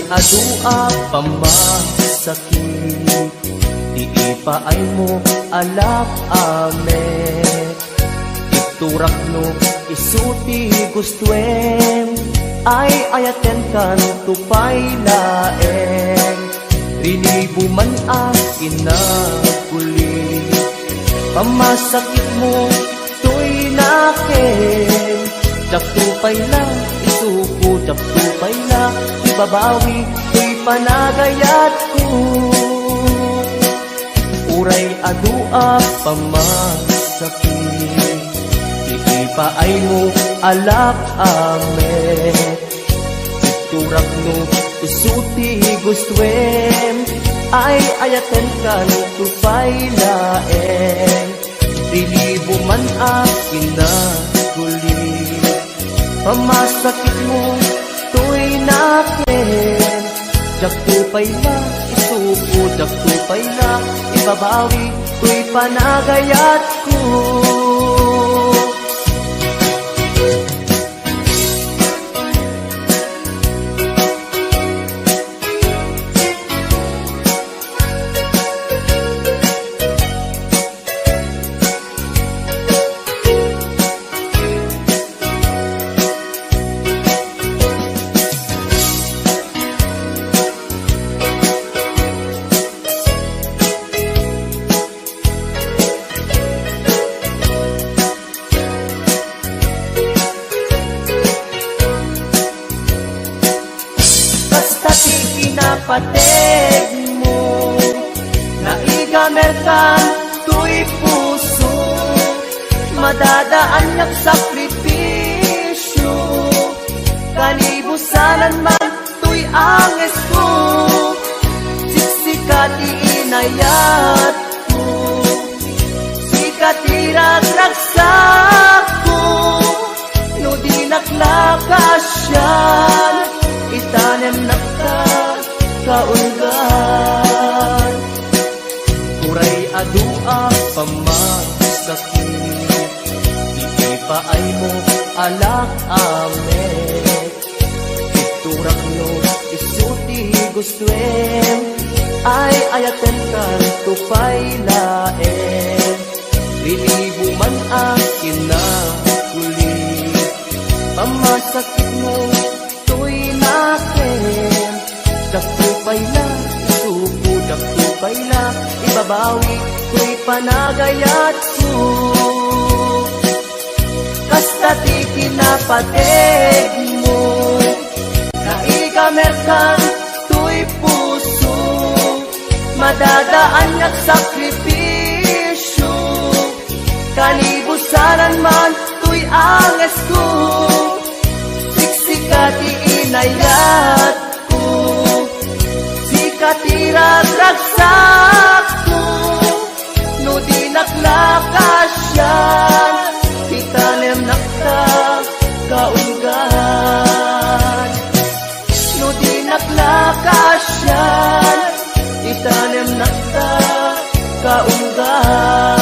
adua pamasakit, di ipaay mo alak ame. Iturak no isuti gustuen, ay ayaten kan tupay laeng. Rinibo man akin na kuli, pamasakit mo to'y nakin. Jaktupay na isuko, jaktupay na ibabawi, to'y panagayat ko. Uray adua pamasakit, iipaay mo alak ame. Iturak no isuti gustuen, ay ayaten kan tupay laeng. Rilibo man akin na kuli, pamasakit mo to'y nakin. Jaktupay na isuko, jaktupay na ibabawi, to'y panagayat ko. Pateg mo, naigamer ka, to'y puso, madadaan yak sakripisyo. Kalibusanan man, to'y anges ko, siksikat iinayat ko, sikat iragragsak ko, no di naklakasyan, itanem nakta kaulgan. Uray adua pamasakit, iipaay mo alak ame. Iturak no isuti gustuen, ay ayaten kan tupay laeng. Rilibo man akin na kuli, pamasakit mo to'y nakin. Jaktupay na isuko, jaktupay na ibabawi, to'y panagayat ko. Kastati kinapateg mo, naigamer kan to'y puso, madadaan yak sakripisyo. Kalibusanan man to'y anges ko, siksikat iinayat ko, katiragragsak ko, no di naklakasyan, itanem nakta kaulgan. No di naklakasyan, itanem nakta kaulgan.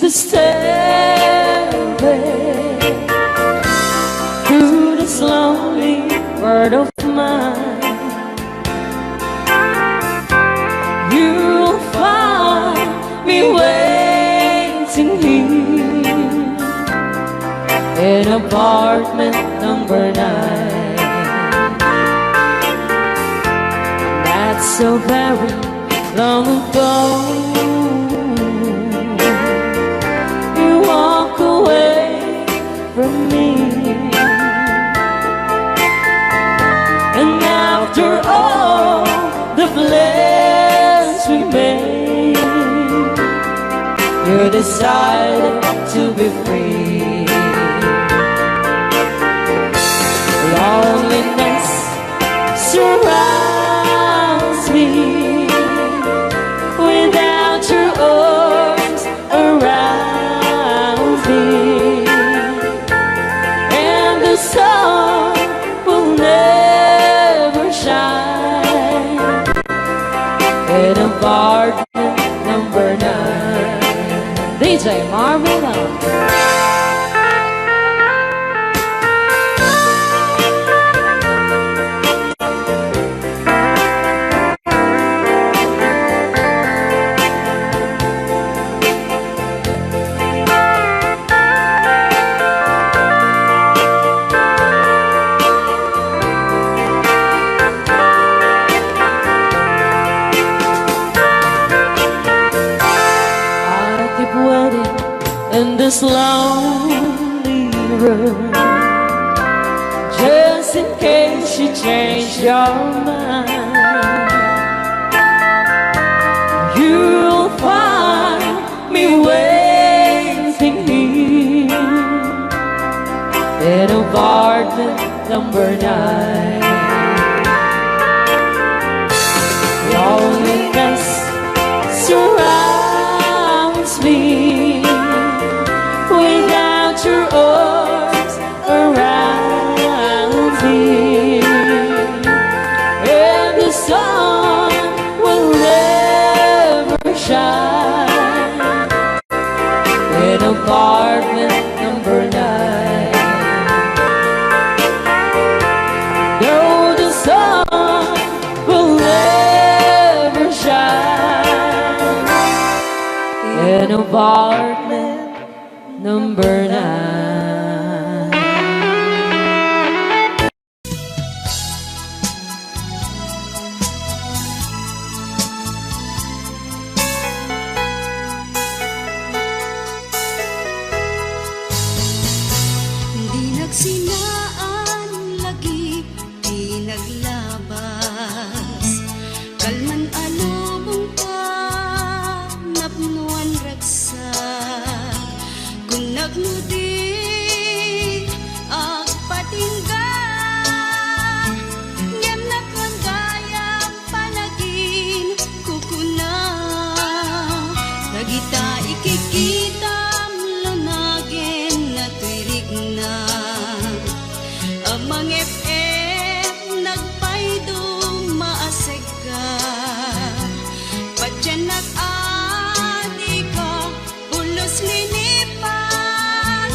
the stairway through this lonely world of mine. You'll find me waiting here in apartment number 9. That's so very long ago. You walk away from me, and after all the plans we made, you decided to be free. Loneliness surrounds me without your arms around me, and the sun will never shine in apartment number 9. DJ Marvela. In this lonely room, just in case you change your mind, you'll find me waiting here in apartment number 9. Loneliness surrounds me without your arms around me, and the sun will never shine in apartment number 9. No, the sun will never shine in apartment number 9. Di nagsinaan lagi, di naglabas. Kalman alubong ka, napnuan raksa. Kung nagnudi, agpatingga. Ngem nakman gayang panagin, kukuna. Nagita ikikita, lunagin na tuirik na. Amang FM, nagpaydo maaseg ka. Padyan nag-adi ka, ulos linipan.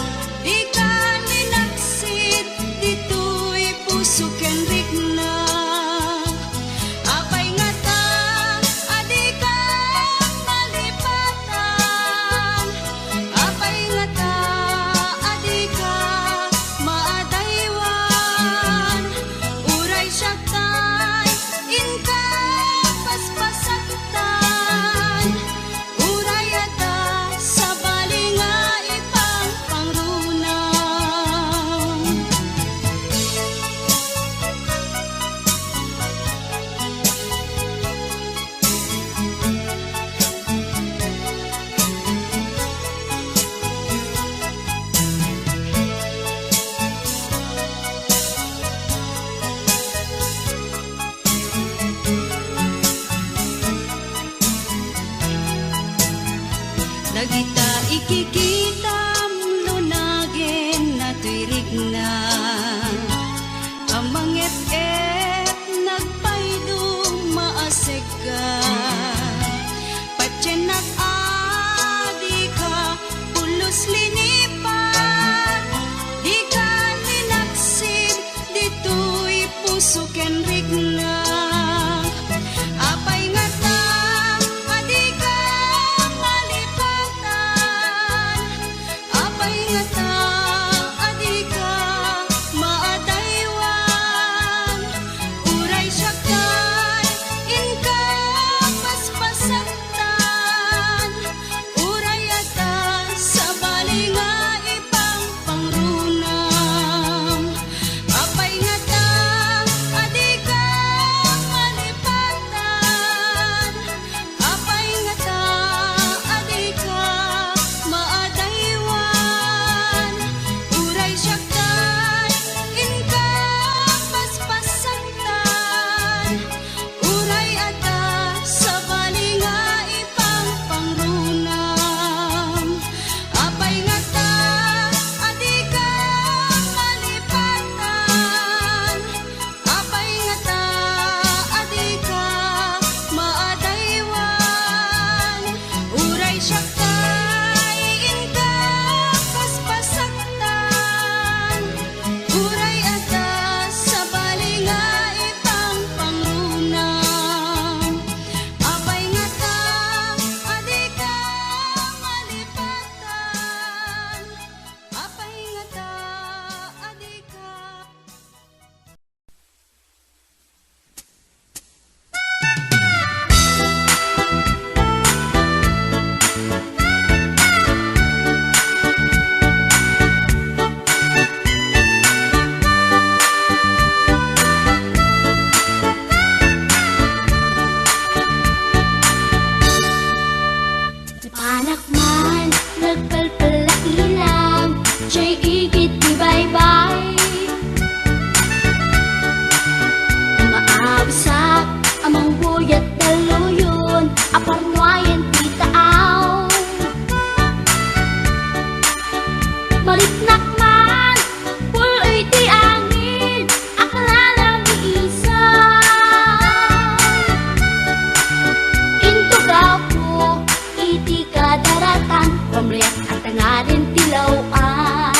tangarin tilawan.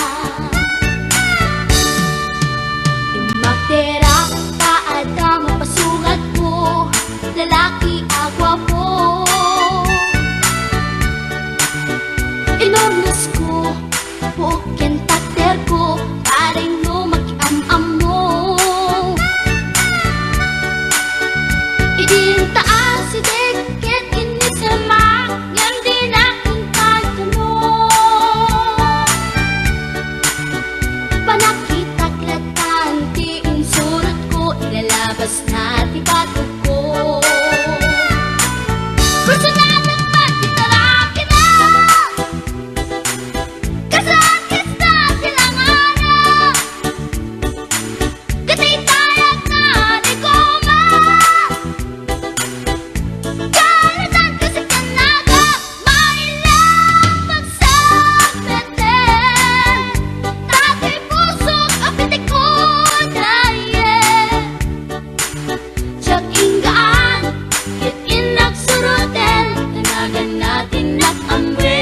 Magtera taad ka mapasugat ko, lalaki agwa po. Inurnos ko, pukin takter ko, paring no mag-am-am mo. Idin taas si deket inisama, yan din aking pagtanong. Panakita klatan, tiin surot ko, ilalabas na tibatog ko. Gusto na naman itaraki na, kasakit na silanganan. Katitayag na ni Goma, kalatan kasi kanaga, mailang pagsabeten. Tatay pusok apitik ko daye, tiyag inggaan, kit inagsuruten, tanagan natin nakamwe.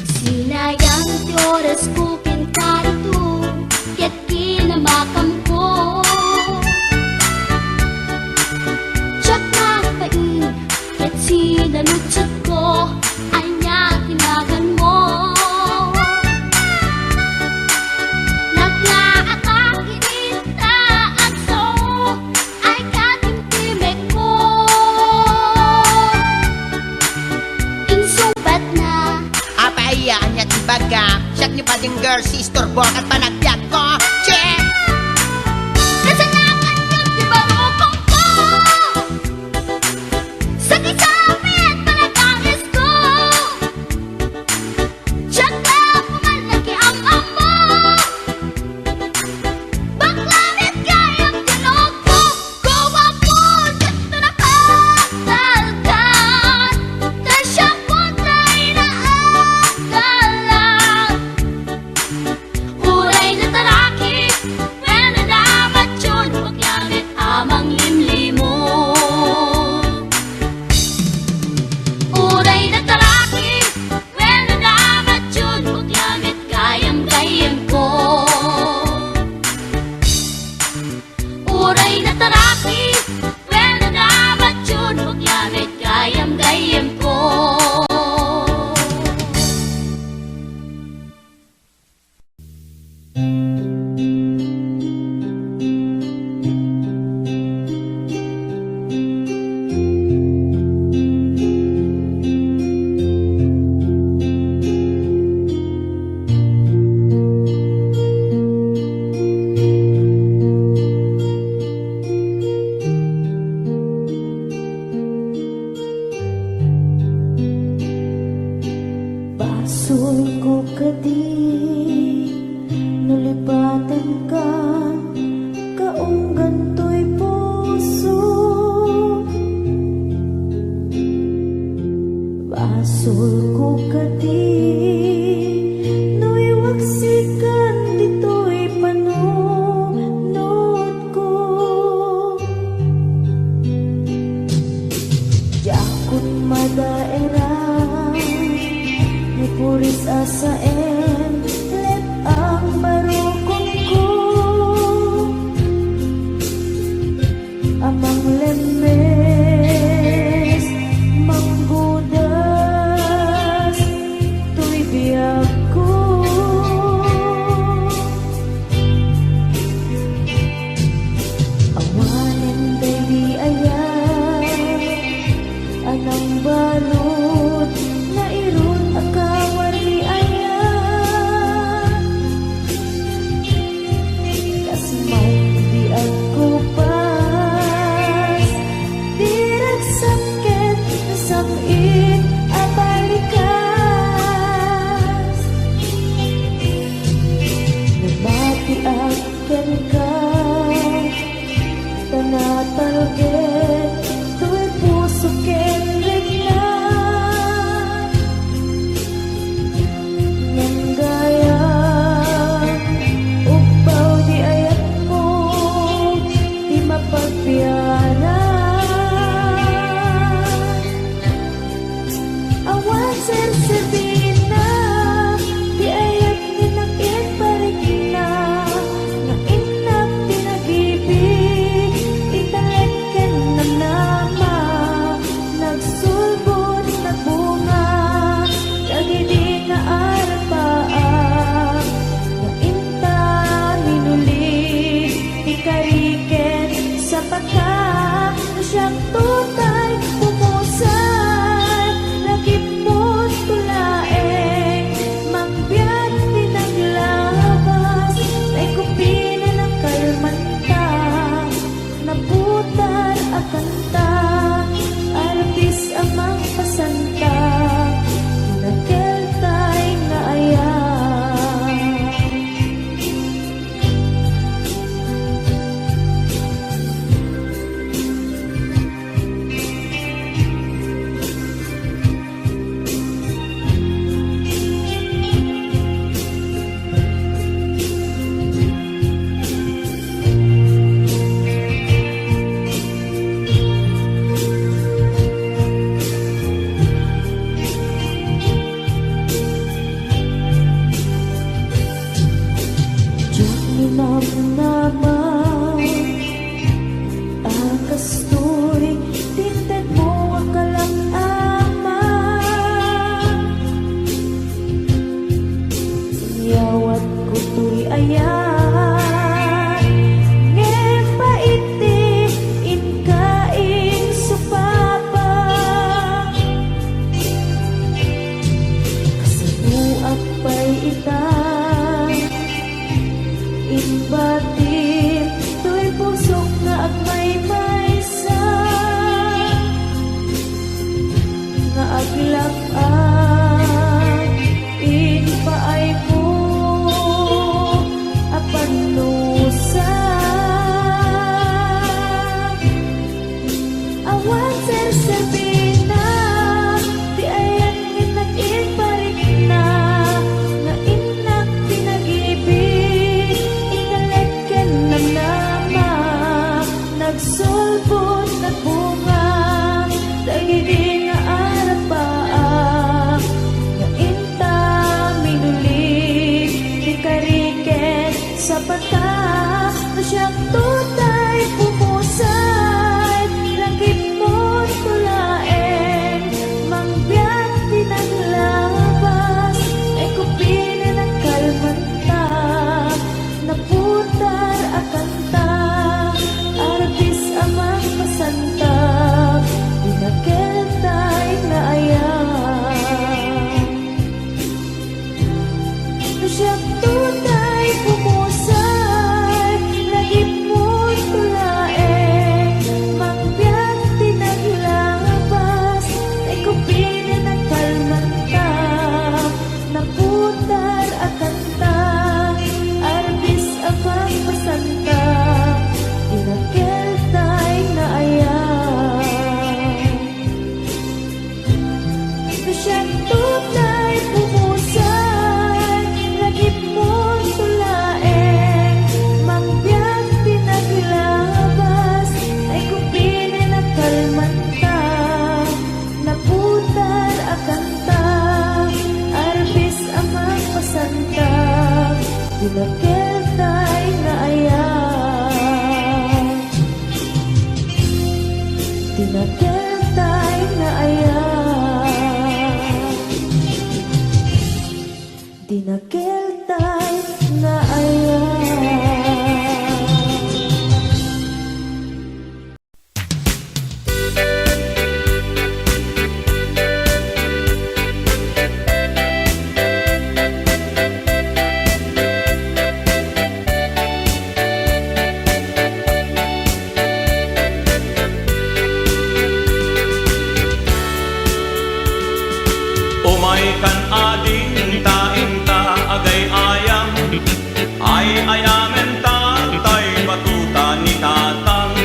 Sinayang ti oras ko kinkarito, ket kinamakam ko. Tsak na pain, ket sinalutsot ko, anya tinagan mo. Naglaatang kinita at so, ay katimtimek ko. Insumpat na Apayaan niya tibaga, siyak niyo pa ding girl, sister, at panagbiag ko. Che! kasalanan yung di barukong ko. Sa kisapit panagangis ko, tiyak na pumalaki ang amo. Baklanit kayang tinog ko, gawa po dito na katalkan. Tasya po tayo na agalan. Huray na taraki, pwede dapat yun, huwag langit amang limlimo. Huray na taraki, pwede dapat yun, huwag langit gayam-gayam ko. Huray na taraki, pwede dapat yun, huwag langit gayam-gayam ko. Basul ko kadi, nulipatan ka, kaunggan to'y puso. Basul ko kadi, nuiwaksikan dito'y panunod ko. Jakot madaerang, ni puris asaen, let ang barukong ko. Amang lemes, manggudas, tuy biyag ko. Awanin baby ayan, anang balot, na irun akawari ayan. sabihin na di ayan nag-iparik na nga inak pinag-ibig ikaleken ng nama nagsulbot na bunga dagiti nga arapaa nga inta minulig di kariken sa pata na siyang tutay pumusay langit mo tulaen mangbiyak pinaglabas ay kupinin ang kalmanta naputar akanta arbis amang masantag dinaketay na ayam na siyang tunay pumusay lagip mo tulaen mangbiyak tinaglabas ay kupinin ang kalmanta naputar akanta arbis amang masanta dinaketay na ayam na siyang tunay pumusay lagip mo tulaen mangbiyak pinaglabas ay kupinin ang kalmanta naputar akanta arbis amang pasanta dinaketay na ayam dinaketay na ayam dinaketay na ayam. Umay kan ading taing-ta agay ayam ay ayamen tatay batuta ni tatang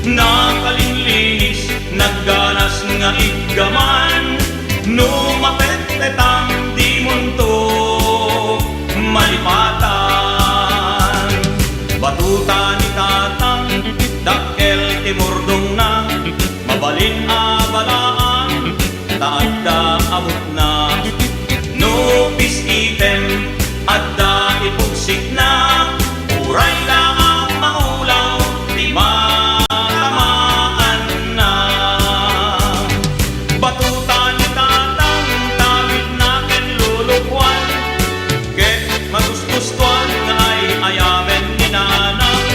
nakalinlinis nagganas nga iggaman numapet-petang di munto malipatan batuta ni tatang dakkel timurdong na mabalin abalaan taadda amot na nupis item adda ipugsik na uray na ang maulaw di matamaan na batuta ni tatang tawid na ken lulukwan ket magusgustuan nga ay ayamen ni nanang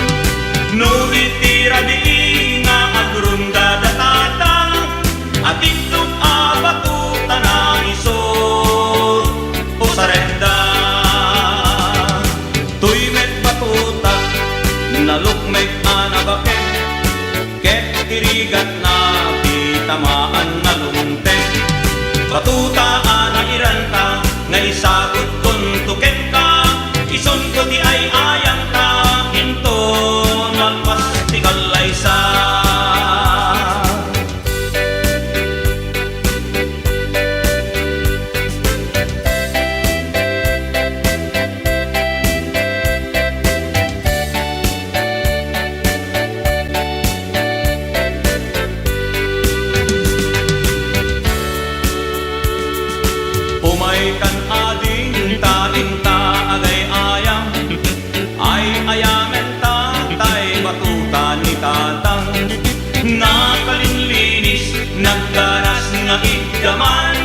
nubitira di nga agrunda da tatang at itlog abatuta na isod o sarenda tuy met batuta nalukmek anabaken ket irigat na titamaan na lumtek batuta anairanta nga isagot kuntuken ka ison ko di ay ayang ka into nalpas ti kalaysa umay kan ading taing-ta agay ayam ay ayamen tatay batuta ni tatang nakalinlinis naggaras nga iggaman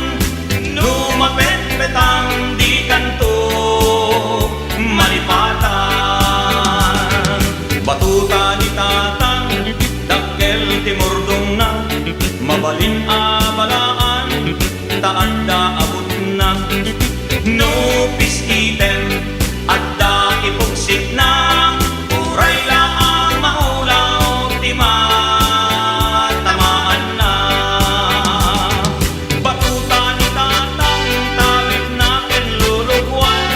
numapet-petang di kanto malipatan batuta ni tatang dakkel timurdong na mabalin abalaan taadda abot na nupis item adda ipugsik na uray laang maulaw ti matamaan na batuta ni tatang tawid na ken lulukwan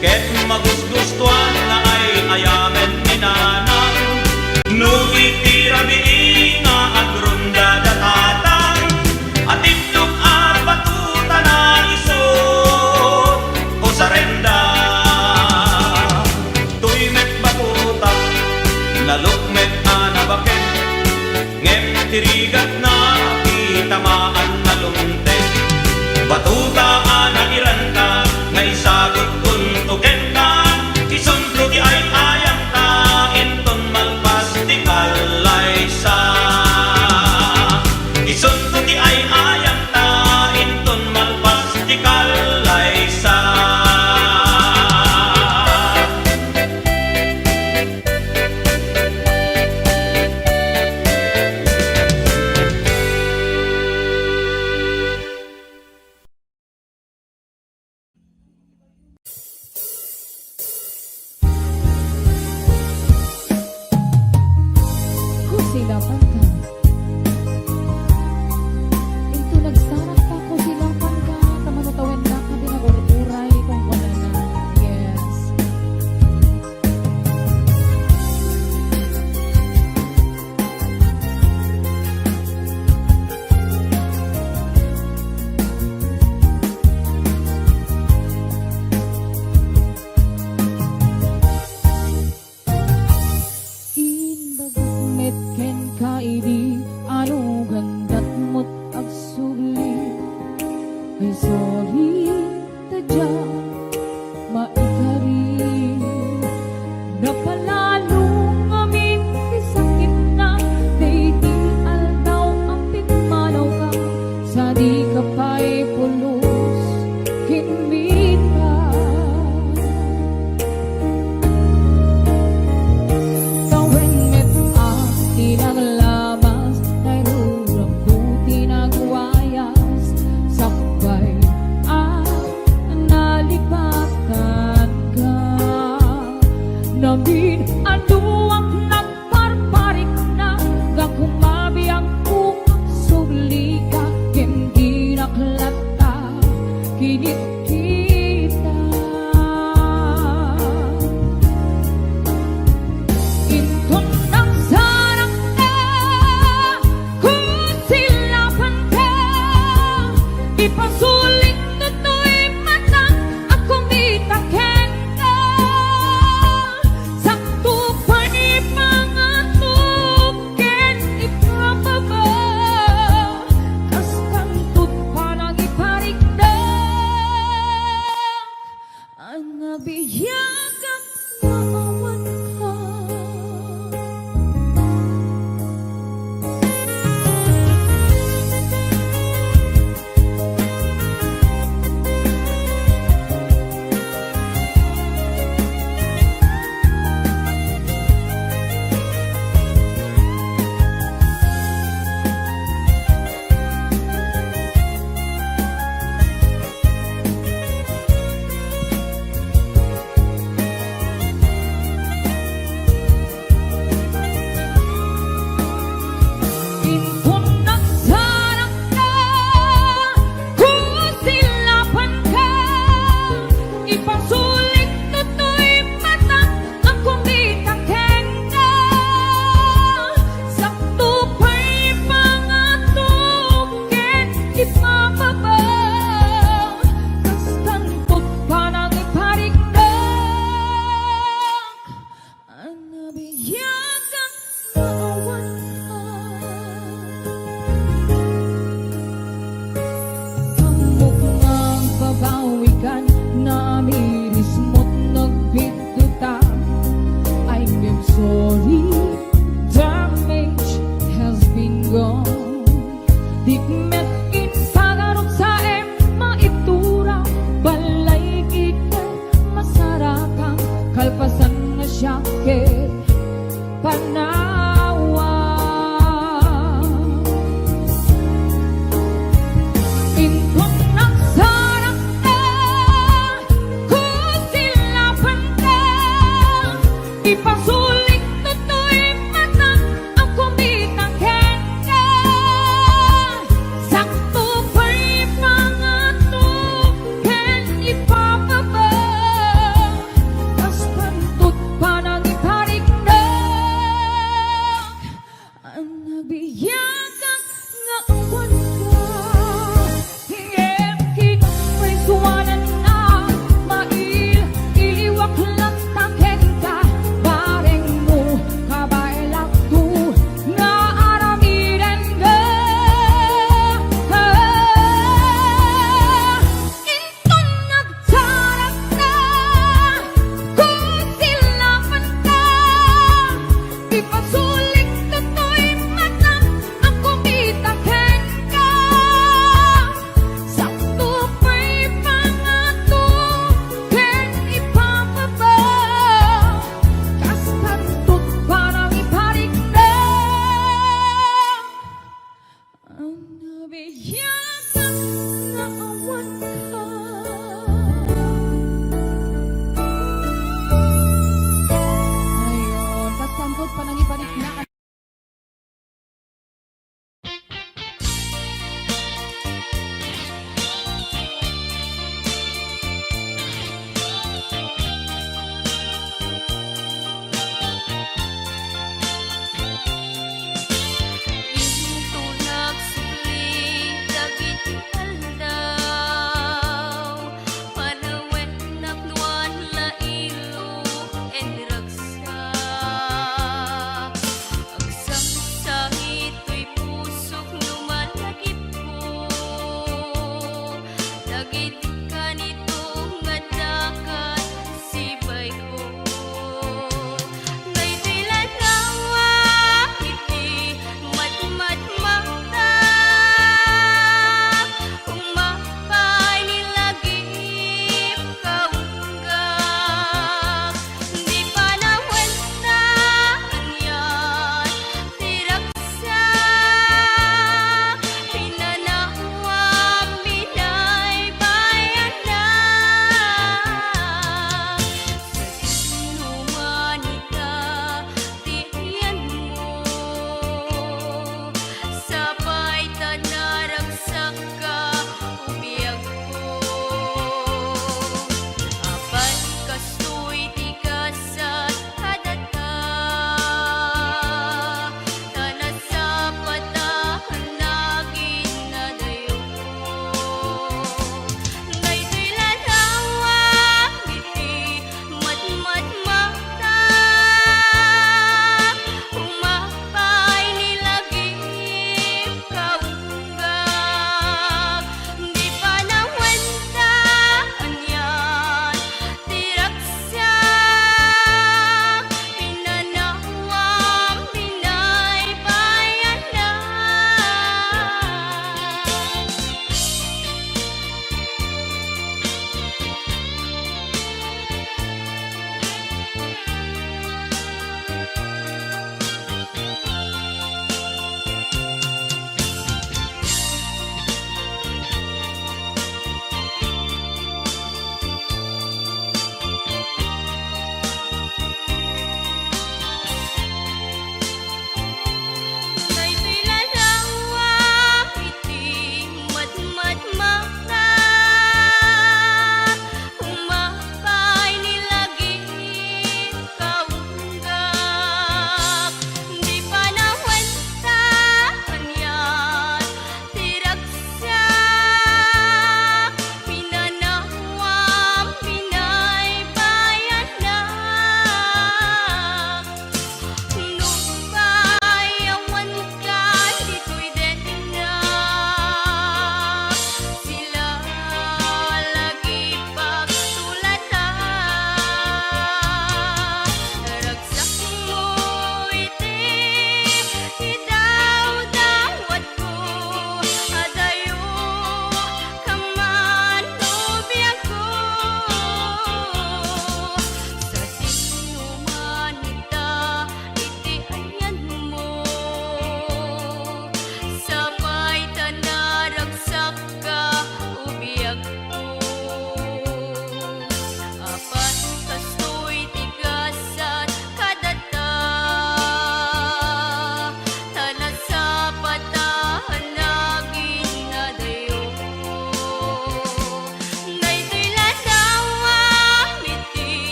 ket magusgustuan nga ay ayamen ni nanang nubitira nga agrunda da tirigat na itamaan na lumtek. Batutaan na iranta, ngay sagot kuntuken ka, isunto di ay ayam ka, inton malpas di kalaysa. Isunto di ay ayam ka, inton malpas di kalaysa. Kusilapan ka. Ito nagsarat ka, kusilapan ka. Tamanutawin na ka, binaguruturay kung wala na. Yes. Inbagmet ken kaidi ano gandat mo't agsugli ay sorry tadya maikari napalalo amin isakit na dayti aldaw ang pitmanaw ka sa di ka pa'y pulos kinmita. Tawin met ang tinaglamas, nairuram ko tinagwayas, sakbay ang nalipatan ka. Namin anuang nagparparik na, gakumabi ang kukang sugli ka, hindi naklata, kinit kita. Inton ang sarang ka, kusilapan ka, ipasulit tutoy matang akong itaken ka. Sakto pa ni pangatuken ipababa, kas kantut pa nang iparigdag, ang nabiyagang maawan ka. Inton nagsarang ka, kusilapan ka, ipasulit tutoy matang akong itaken ka. Sakto pa'y pangatuken ipababa, kas kantut pa nang iparigdag, ang nabiyagang maawan ka. Ang babawikan na amiris mo't nagbitutan, I'm sorry, damage has been gone. Dikmet in pagarot sa maitura, balay kita masarakang kalpasan nga syakit panawa. Inton nagsarang ka, kusilapan ka, ipasulit tutoy matang akong itaken ka. Sakto pa'y pangatuken ipababa, kas kantut pa nang iparigdag, ang nabiyagang nga awan ka. Hingem kinapriswanan na, mail iliwak lang taken ka, bareng mo kabailak tu, nga aramiren Ang nabiyatan na awan ka. Ayun, kasangkot pa nang ibalik na. Into nagsukli,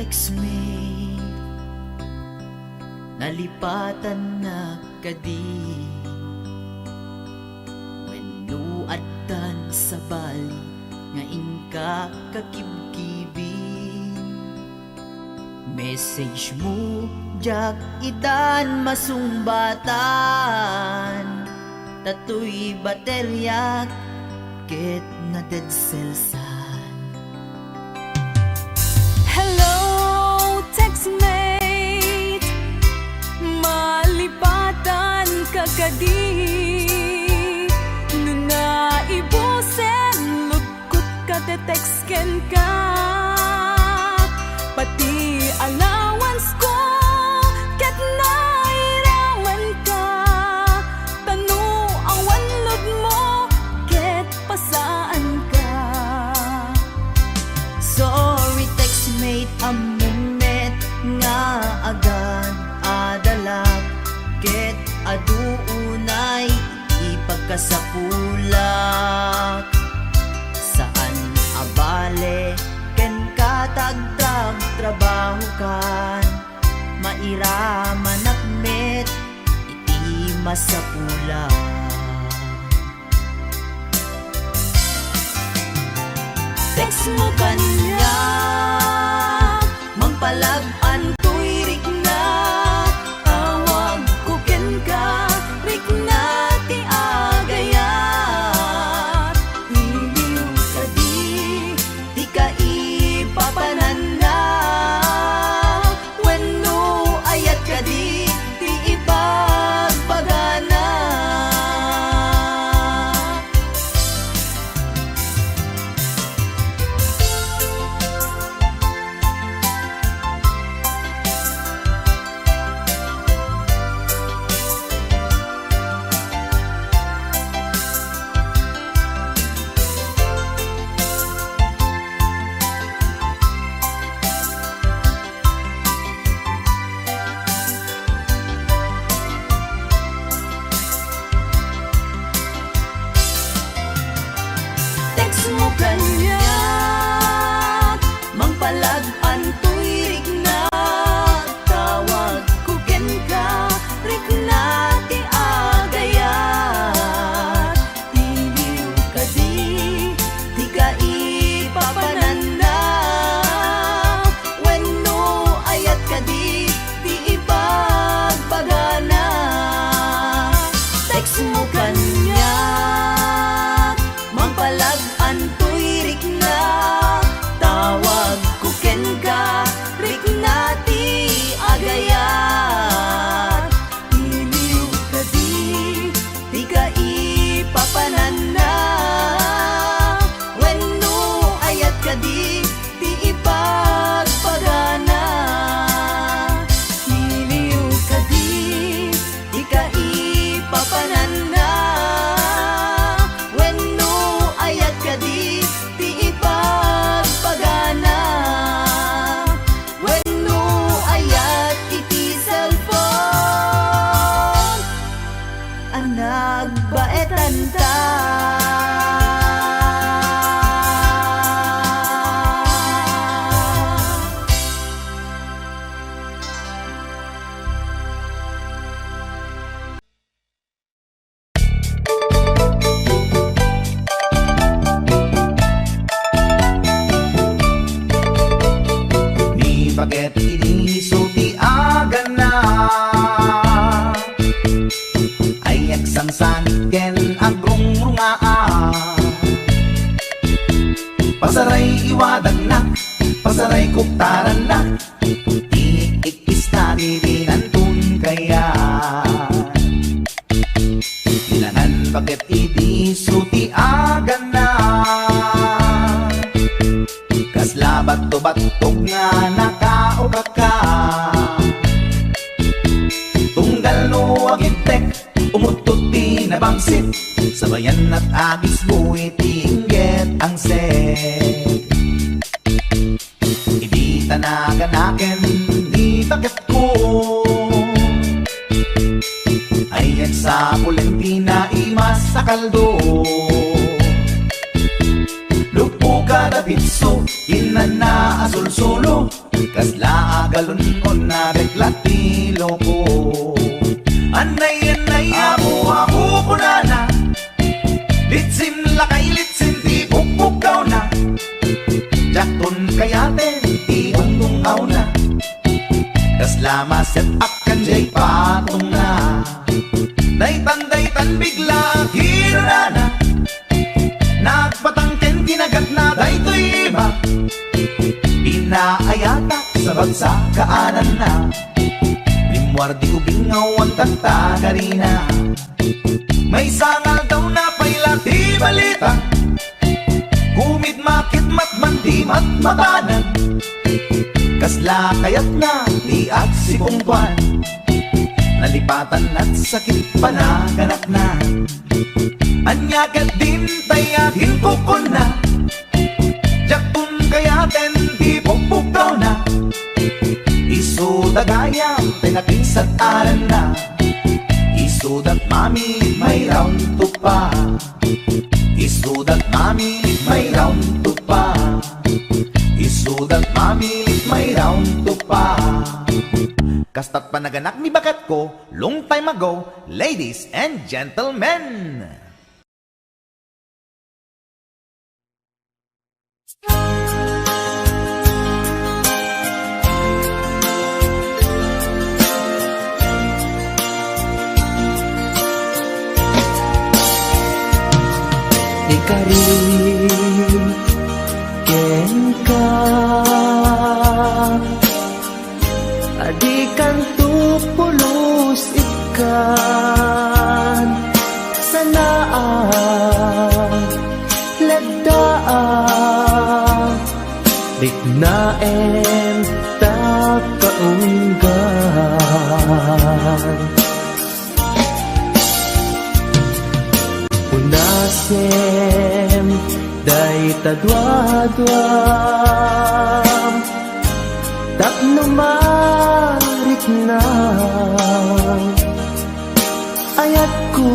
textmate, nalipatan na kadi. Wenno addan sa bali nga inka kakibkibi. Message mo jak idan masumbatan, tatoy baterya ket na dead cellsan. Hello, textmate, malipatan ka kadi. Nuna ibusen, lugkot ka te-textken ka. Pati allowance ko, ket nairaman ka. Tanu awan lod mo, ket pasaan ka. Sorry textmate, among net nga agan adalak, ket aduunay ipagkasapulak. Saan abale ken katagdag trabaho kan, mairaman akmet iti masapulak. Text mo kanya, mangpalag-an to'y rik na. Tawag ko ken ka, rik na ti agayat. Iliw ka di ka ipapanan na. Wenno ayat ka di ipagpagana. Text mo kanya, mangpalag-an to'y rik na. Tawag ko ken ka, rik na ti agayat. Iliw ka di ka ipapanan na. Wenno ayat ka di ipagpagana. Text mo kanya, mangpalag-an to'y rik na. Tawag ko ken ka, rik na ti agayat. Iliw ka di ka ipapanan na. Wenno ayat ka di ipagpagana. Iliw ka di ka ipapanan na. Wenno ayat ka di ipagpagana. Wenno ayat iti cellphone, anag baetan ta. Ni baget inisulti agan na, ay eksangsan ken agrungrungaa. Pasaray iwadag na, pasaray kuktaran na, iikista nirinantun kaya. Ilangan baget inisulti agan na, kaslabat to batog nga nakaoka ka. Tunggal no agintek, umutot pinabangsit, sabayan at agis mo itingget ang set. Hindi tanaganaken, di bakit ko, ayan sa Pulentina imas sa kaldo. Lupo kada bitso, inan na asul solo, Kasla agalon ko na reklatilo ko. Anay amu ko na litsim lakay litsim di bukbukaw na. Jakton kayaten di ungtungaw na. Kasla maset akan jay patong na. Daytan bigla hirana. Nagpatangken kinagat na daytoy iba. Inaayata sa bagsa-kaanan na. Limwardi ubingaw ang tagtagarina. May sangal daw na paila di balita. Kumit makit matman di matmatanan. Kasla kayat na di at si Pungtuan. Nalipatan at sakit panaganak na. Anyagat din tayahin kukon na. Jakpun kayaten di pukpukaw na. Isudagayam tinakinsat aran na. Isudat mami may round to pa. Isudat mami may round to pa. Isudat mami may round to pa. Kastat panaganak ni bakat ko long time ago, ladies and gentlemen. Ikarin ken ka adikan tu pulos ikan sanaan lagdaan dignaen ta kaunggan unasem day tadwadwam tapno marik na ayat ko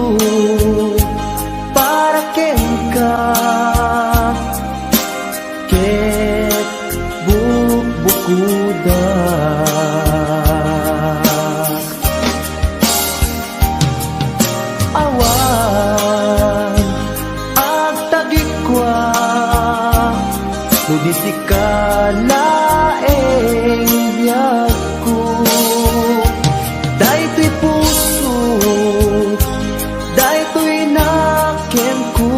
para ken ka ket bukuda awan ag tagikwa nudi sikala ko daytoy puso daytoy naken ko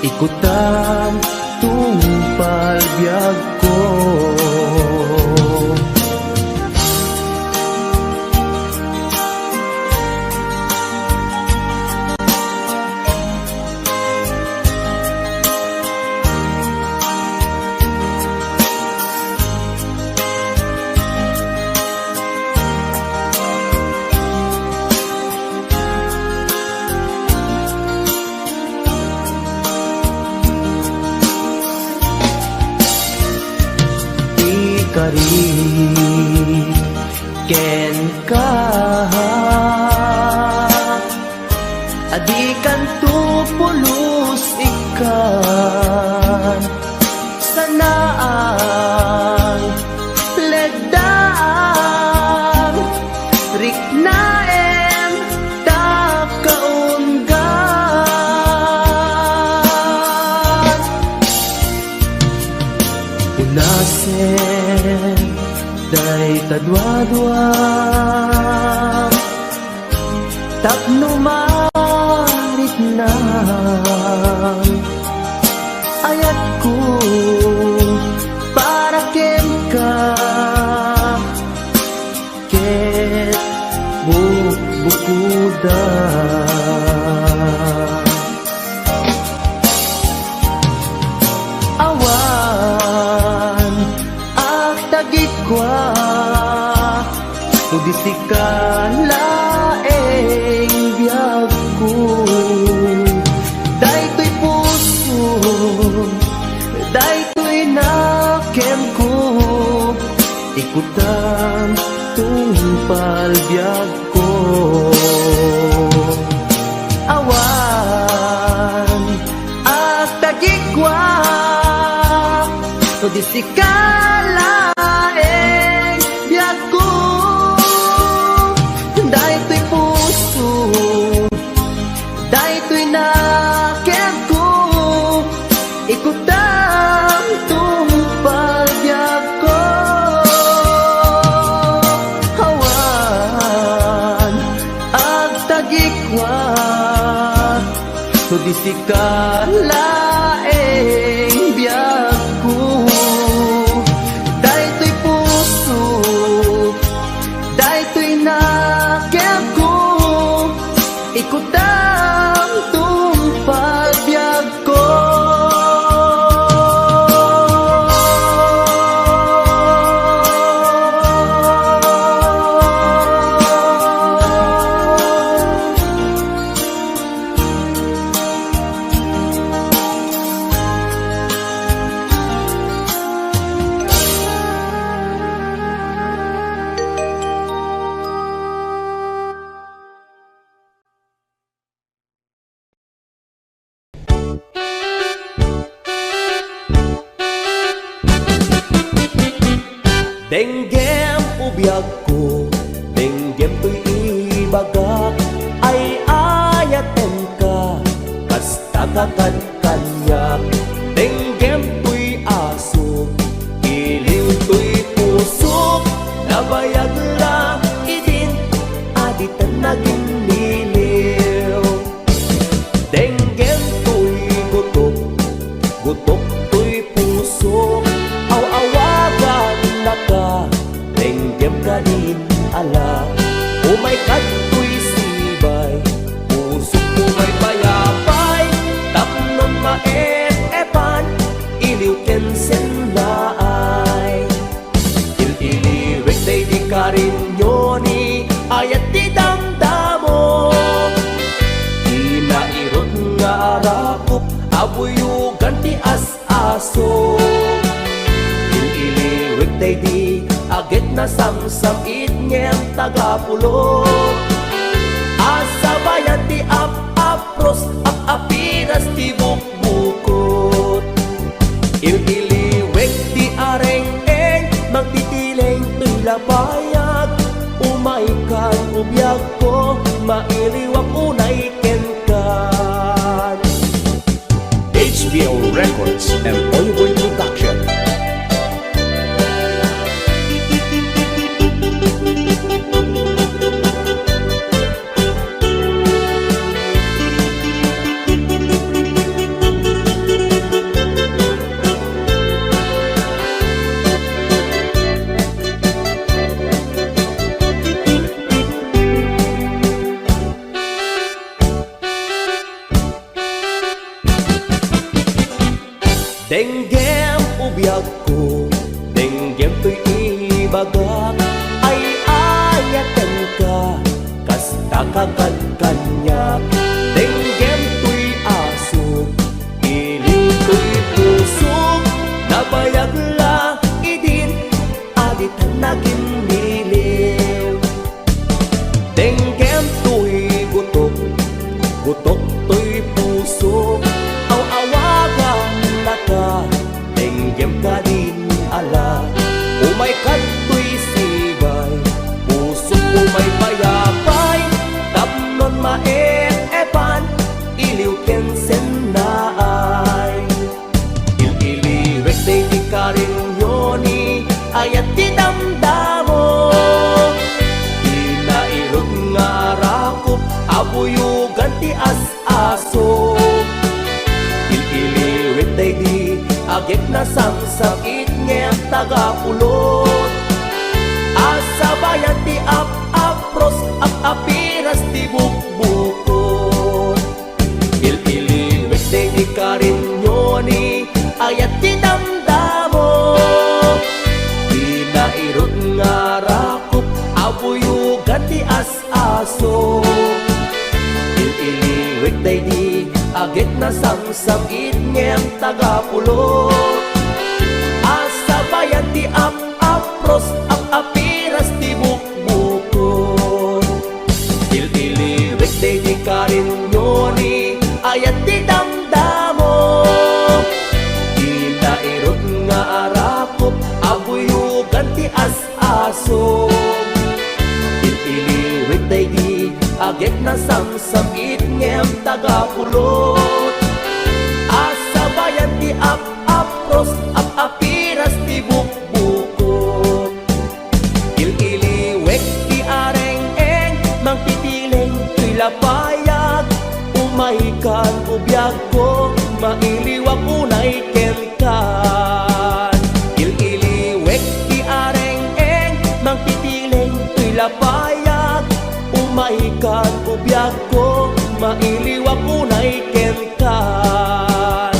ikutan tungpal biag ko kari ken ka adikan tu pulos ikan sanaan ledaan riknaen ta kaunggan unasen day tadwadwam tapno marit na ayat ko para ken ka ket bukuda awan ak tagikwa tugis ikalaeng biyag ko daytoy puso daytoy naken ko ikutan tungpal biyag ko awan at tagikwa tugis ikalaeng di sikalaeng biyag ko. Daytoy puso, daytoy nakyag ko, ikot ang tumpagbyag ko. Denggem ubiyag ko, denggem to'y ibagak, ay ayaten ka, kasta kakadkanyak. Denggem to'y asok, iliw to'y pusok, nabayag la idin, aditan naging niliw. Denggem to'y gutok, gutok to'y pusok, aw-awagan na ka, denggem ka din ala. Umay kato'y sibay, pusok umay bayabay, tapnon maet-epan, iliw kensen laay. Il-iliwek day di ka rin yoni, ayat di damdamo. Inairot nga arakop, abuyugan ti as-aso. Il-iliwek day di agit na samsam itnyem tagapulot. Asabayan ti ap-apros, ap-apiras ti bukbukot. Il-iliwek ti areng-eng, magtitileng to'y labayag. Umay kan ubiyag ko, mailiwak unay kenkan. HBO Records and Oiboy Production. Denggem ubiyag ko, denggem to'y ibagak, ay ayaten ka, kasta kakadkanyak. Denggem to'y asok, iliw to'y pusok, nabayag la idin, aditan naging niliw. Denggem to'y gutok, gutok to'y pusok, aw-awagan na ka, denggem ka din ala. Umay kato'y sibay, pusok umay bayabay, tapnon maet-epan, iliw kensen naay. Il-iliwek day di ka rin yoni, ayat di damdamo. Inairot nga rakop, abuyugan ti as-aso. Il-iliwek day di agit na samsam itnyem tagapulot. Asabayan ti ap-apros, ap-apiras ti bukbukot. Il-iliwek day di ka rin yoni, ayat ti damdamo. Inairot nga rakop, abuyugan ti as-aso. Il-iliwek day di agit na samsam itnyem tagapulot. Asabayan ti ap-apros, ap-apiras ti bukbukot. Il-iliwek day di ka rin yoni, ayat ti damdamo. Inairot nga arakop, abuyugan ti as-aso. Il-iliwek day di agit na samsam itnyem tagapulot. Asabayan ti ap-apros, ap-apiras ti bukbukot. Il-iliwek ti areng-eng, magtitileng to'y labayag. Umay kan ubiyag napayag Umahikan ubiyag ko Mailiwag unay kenkan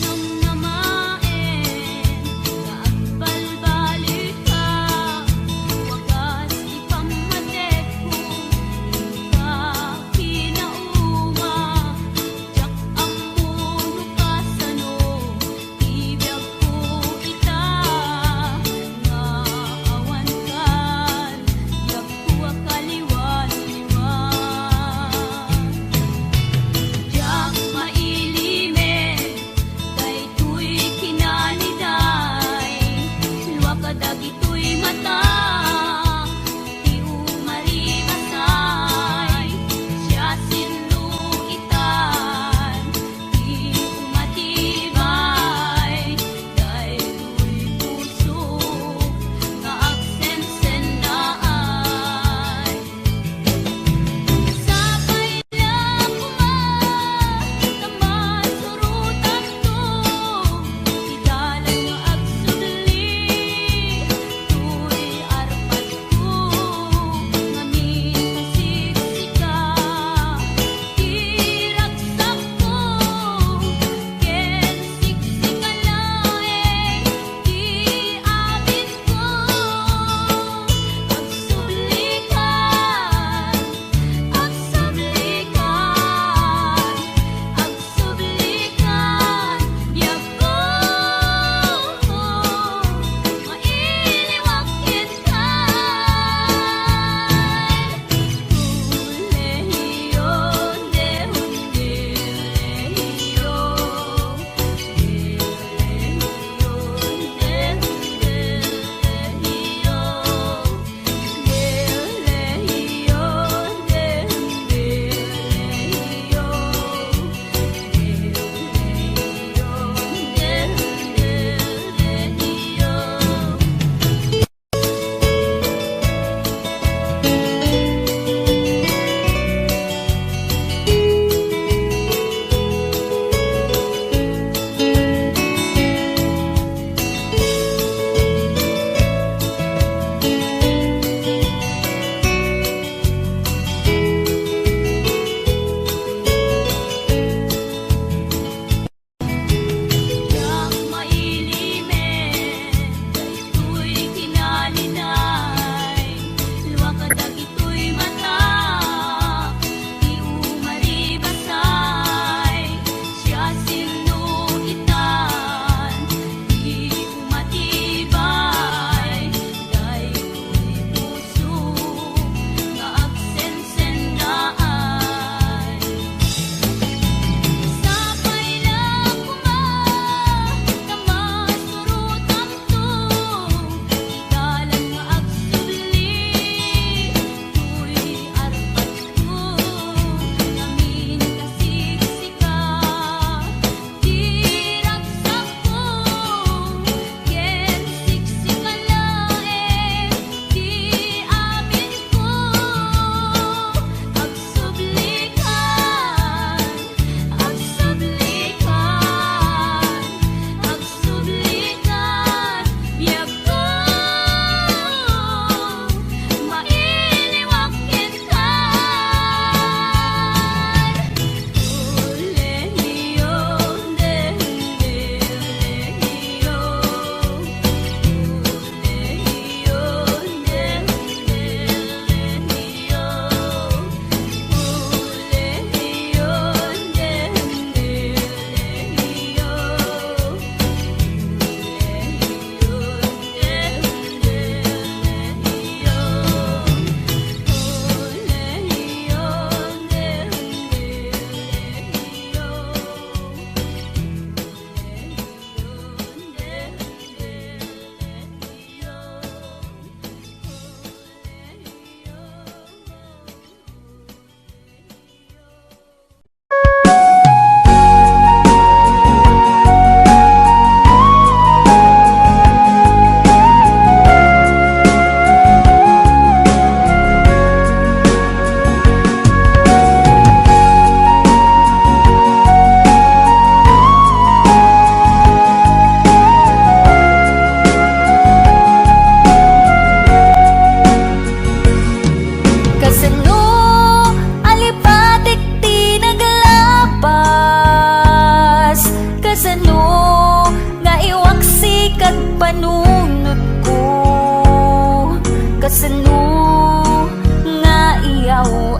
Nang namaen,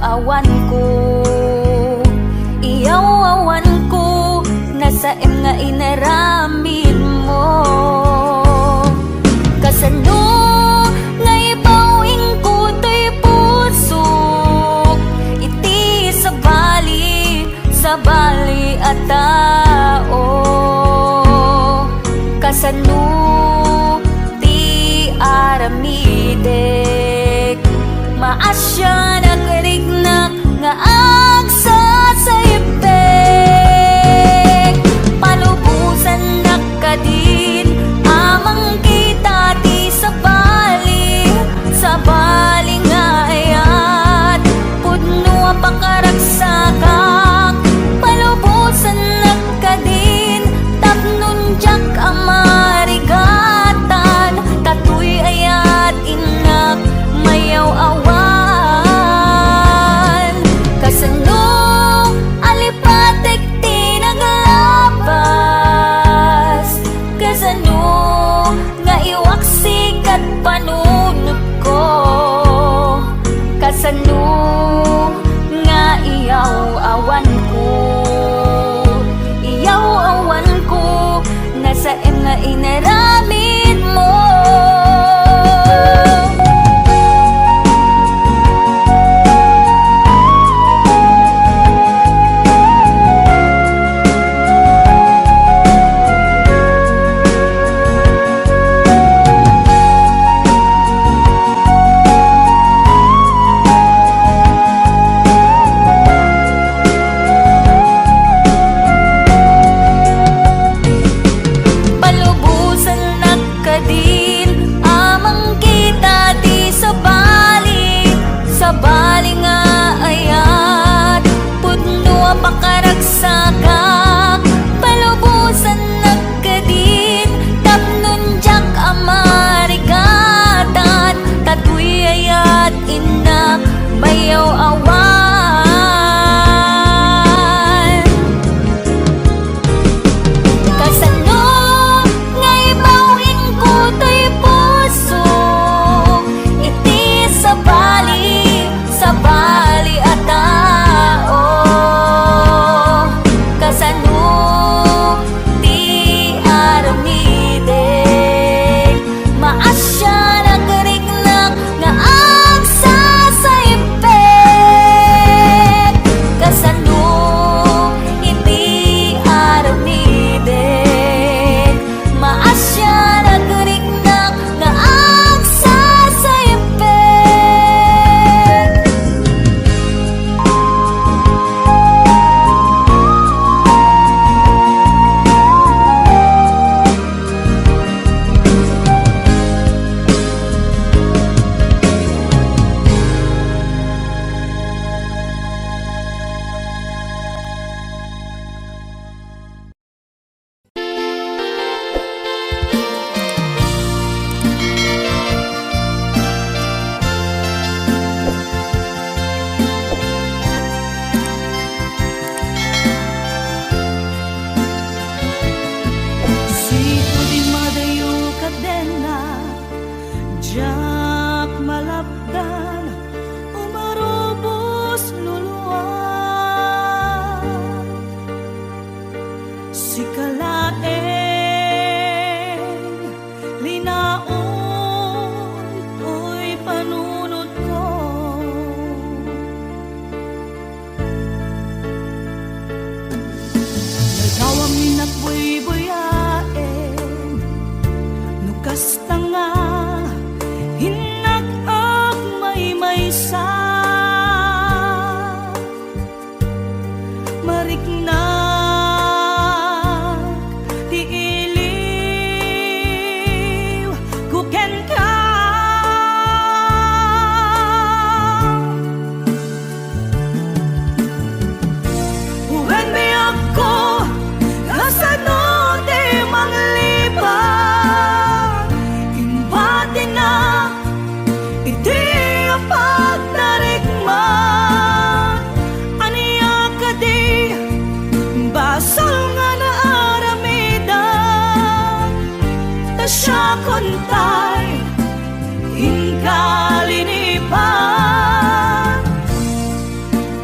awan ko, iyaw awan ko, nasa nga inaramid mo. Kasano nga ibawing ko to'y puso, iti sa bali at tao. Kasano ti aramidek, maasya nagrignak nga agsa sa ipek, palubusan nak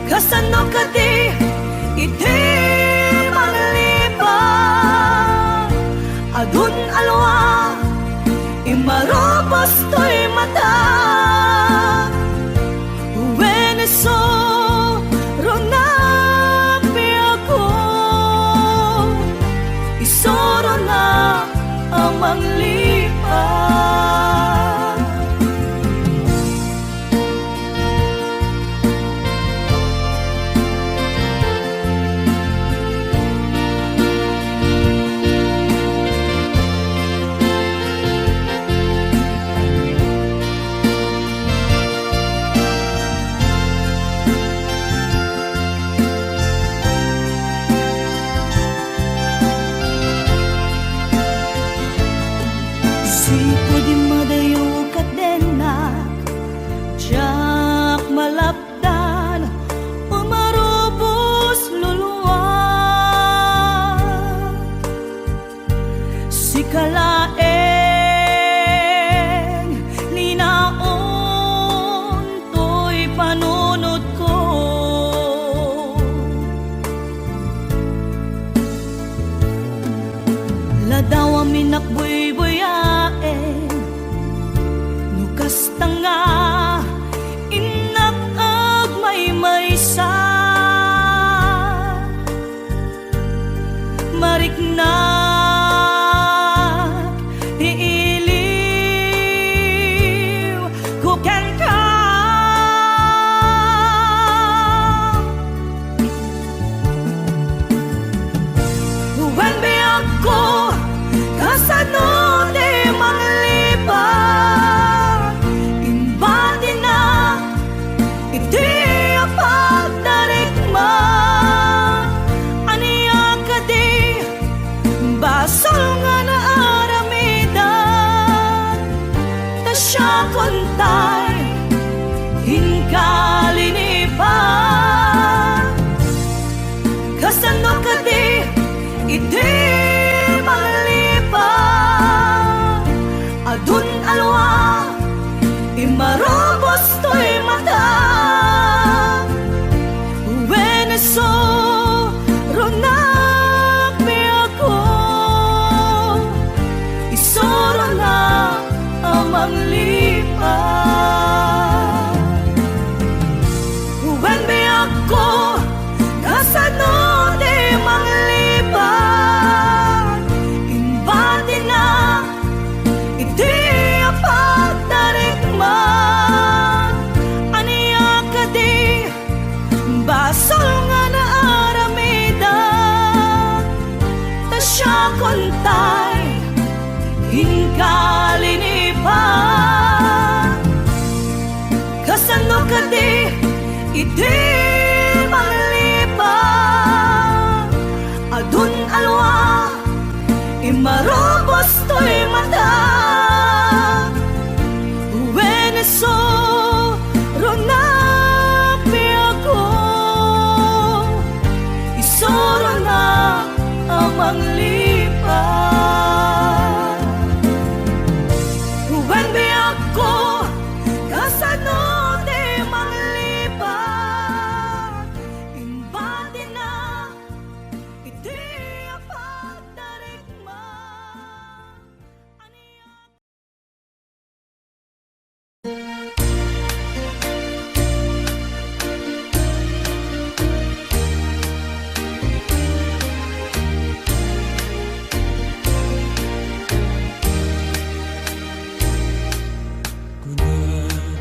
kasano ka di iti manglipan adun alwa imarobos to'y mata Veneso ronapi ako isoro na ang manglipan Sipo di madayo kadenak Jak malapdan umarubos luluwag Si kalaeng ninaon to'y panunod ko Ladaw amin nakbuy-buyaen Nukas tanga Inak-ag may-maysa Mariknak Iiliw Kuken ka When be ako kasano di manglipan Imbadi na iti apagdarikman Aniya ka di basol nga na aramidan Ta siya kontay hinkalinipan Kasano ka di iti manglipan adun alwa imarobos to'y mata Veneso ronapi ako isoro na ang manglipan When be ako kasano di manglipan Imbadi na iti apagdarikman Aniya ka di basol nga na aramidan Ta siya kontay hinkalinipan Kasano ka di iti manglipan adun alwa imarobos to'y mata Veneso ronapi ako isoro na ang manglipan When be ako kasano di manglipan Imbadi na iti apagdarikman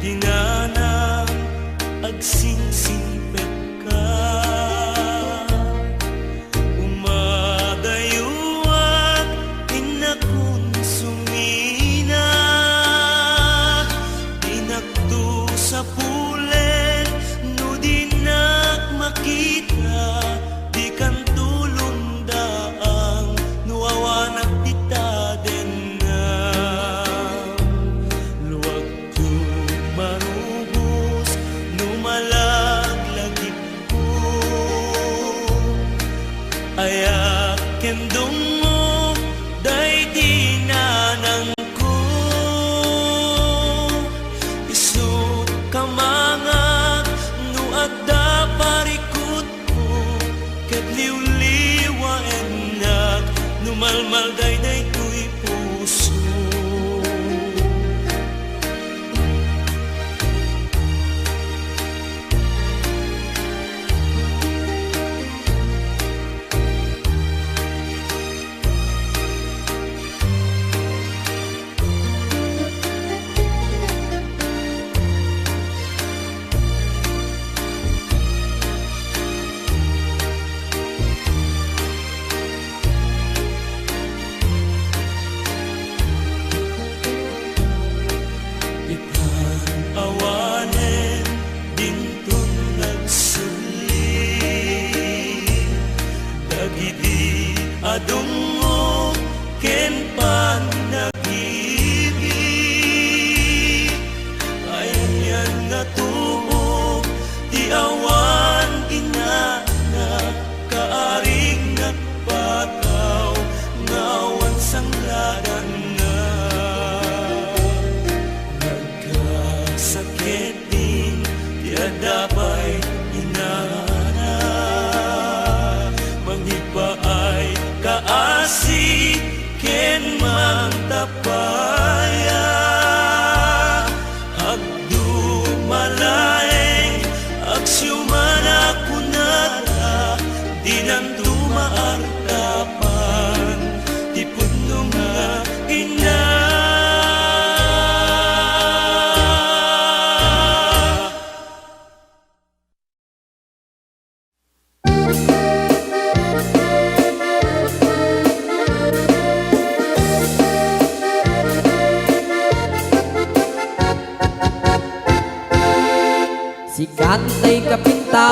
Dinana agsingsipet ka Umadayuak inakun sumina Dinakdo sa pulen no dinak makita Di kan tulundaang nuawanak dita den na Luwag ko marubos numalagлагip ko Ayak kendong mo day dinanang ko Isut ka mga no at dapat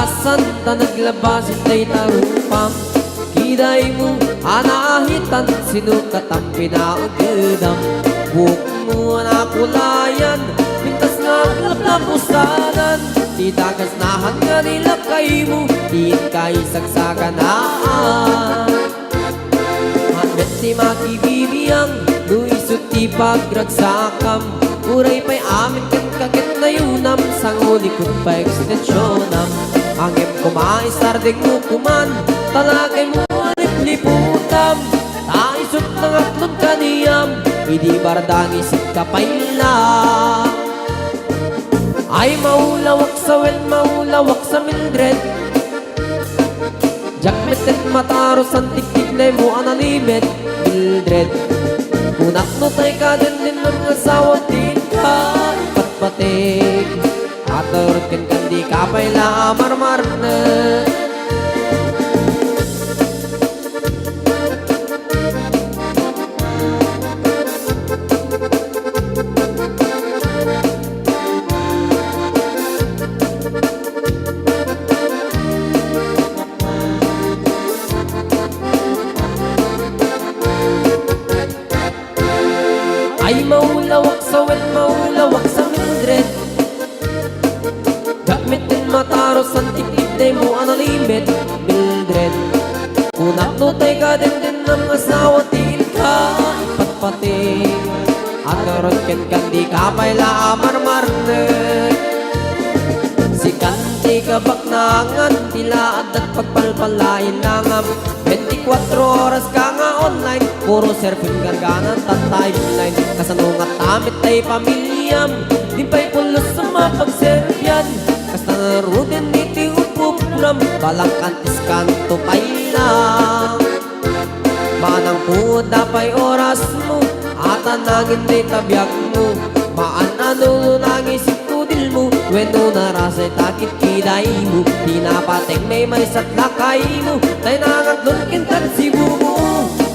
kapintasan ta naglabasin day tarupam Kiday mo anahitan sinukat ang pinaugidam Buhok mo nakulayan pintas nga aglap na pusanan Di dagas nahan nga nila kay mo Di kay sagsaganaan Handet ni makibibiyang Luisot ti pagragsakam Uray pa'y amin kan kakit na yunam Sanguli kung pa ekstensyonam Angem kumaisarding mo kuman Talagay mo alip-liputam Taisot ng aklon kaniyam Idi bardang isip kapayla Ay maulawak sa wen, maulawak sa Mildred Jakmetet mataros ang tiktik na mo analimit Mildred Kunak no tay ka din ng asawa din ka Ipatpatig At narot kan di ka pa'y marmar na Ay maulawak sa wen, maulawak sa Mildred Gamitin mataros ang tiktik na mo analimit Mildred Kunak no tay ka din ng asawa til ka Ipatpating At narot kan di ka pa'y marmarnet Si kanti kabak nangan Tila at pagpalpalain langam 24 oras ka nga online Puro surfing garganan at timeline Kasanungat tamit ay pamilyam Di pa'y pulos sa mapagservyan Kasta narudin iti upupulam Balang kantis kanto pa'y lang Manang puda pa'y oras mo At anangin di tabyak mo Maanano nang isip kudil mo Weno narasay takit kiday mo Di napateng may marisat lakay mo Tay nangatlon kintan sibu mo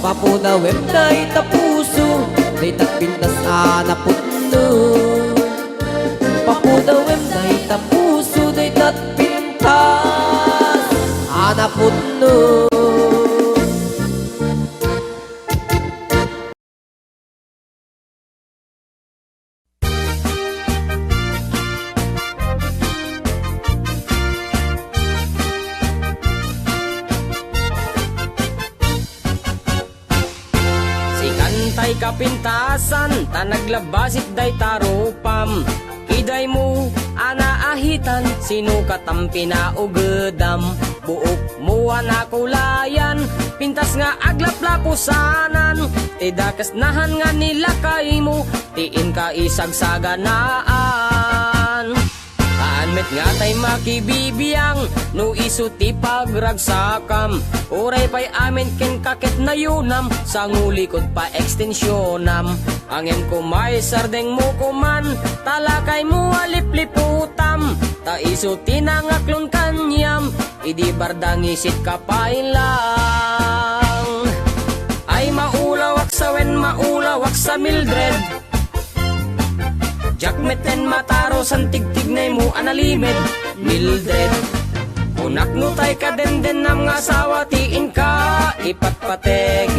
Papuda web day tapuso Day tapintas anaputno Papuda web day tapuso Day tapintas anaputno Tay kapintasan, ta naglabasit day tarupam Kiday mo, anaahitan, sinukat ang pinaugedam Buok mo anakulayan, pintas nga aglap-lapusanan Tidakas nahan nga nila kay mo, tiin ka isagsaganaan Met nga tay makibibiyang no iso ti pagragsakam Uray pa'y amin ken kakit na yunam Sangulikod pa ekstensyonam Angem kumay sardeng mo kuman Talakay mo alip-liputam Ta iso tinangaklon kanyam Idi bardang isit kapay lang Ay maulawak sa wen, maulawak sa Mildred Jakmeten mataros ang tigtig na mo analimid Mildred Kunak no tay ka din ng asawa tiin ka ipatpateg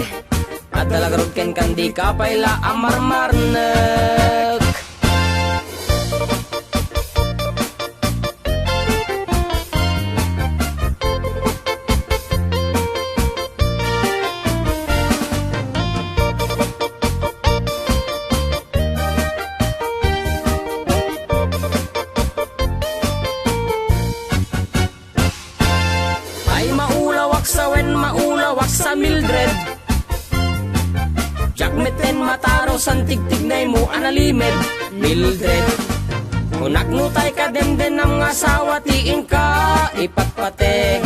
At dalagarod ken kandi ka pa'y marmarnek sa Mildred Jakmeten mataros ang tigtig na mo analimid Mildred Kunak no tay ka din ng asawa tiin ka ipatpateg